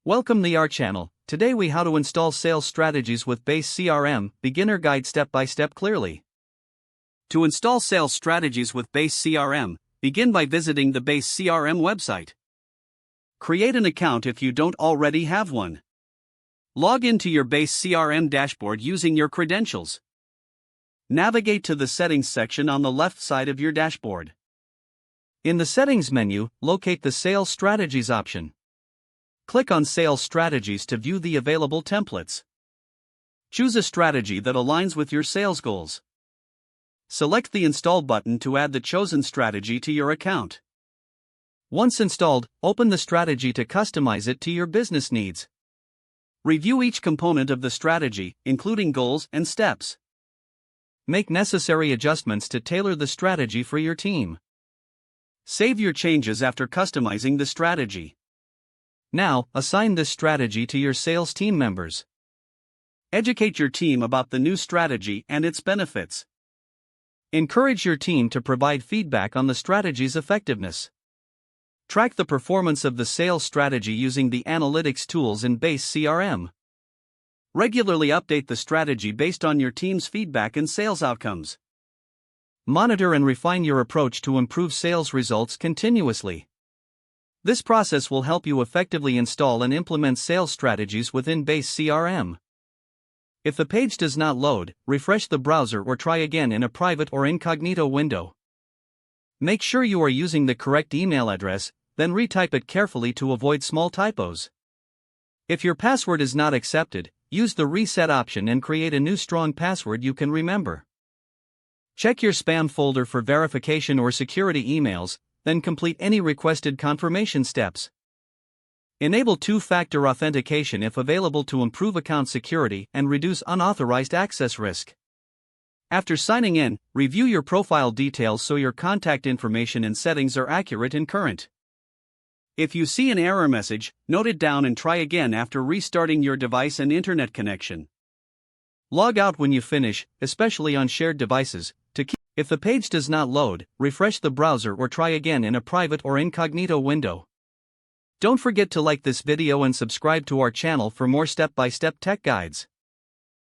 Welcome to our channel. Today we how to install sales strategies with base CRM, beginner guide step by step clearly. To install sales strategies with base CRM, begin by visiting the base CRM website. Create an account if you don't already have one. Log into your base CRM dashboard using your credentials. Navigate to the settings section on the left side of your dashboard. In the settings menu, locate the sales strategies option. Click on Sales Strategies to view the available templates. Choose a strategy that aligns with your sales goals. Select the Install button to add the chosen strategy to your account. Once installed, open the strategy to customize it to your business needs. Review each component of the strategy, including goals and steps. Make necessary adjustments to tailor the strategy for your team. Save your changes after customizing the strategy. Now, assign this strategy to your sales team members. Educate your team about the new strategy and its benefits. Encourage your team to provide feedback on the strategy's effectiveness. Track the performance of the sales strategy using the analytics tools in base CRM. Regularly update the strategy based on your team's feedback and sales outcomes. Monitor and refine your approach to improve sales results continuously. This process will help you effectively install and implement sales strategies within base CRM. If the page does not load, refresh the browser or try again in a private or incognito window. Make sure you are using the correct email address, then retype it carefully to avoid small typos. If your password is not accepted, use the reset option and create a new strong password you can remember. Check your spam folder for verification or security emails, then complete any requested confirmation steps. Enable two-factor authentication if available to improve account security and reduce unauthorized access risk. After signing in, review your profile details so your contact information and settings are accurate and current. If you see an error message, note it down and try again after restarting your device and internet connection. Log out when you finish, especially on shared devices. If the page does not load, refresh the browser or try again in a private or incognito window. Don't forget to like this video and subscribe to our channel for more step-by-step tech guides.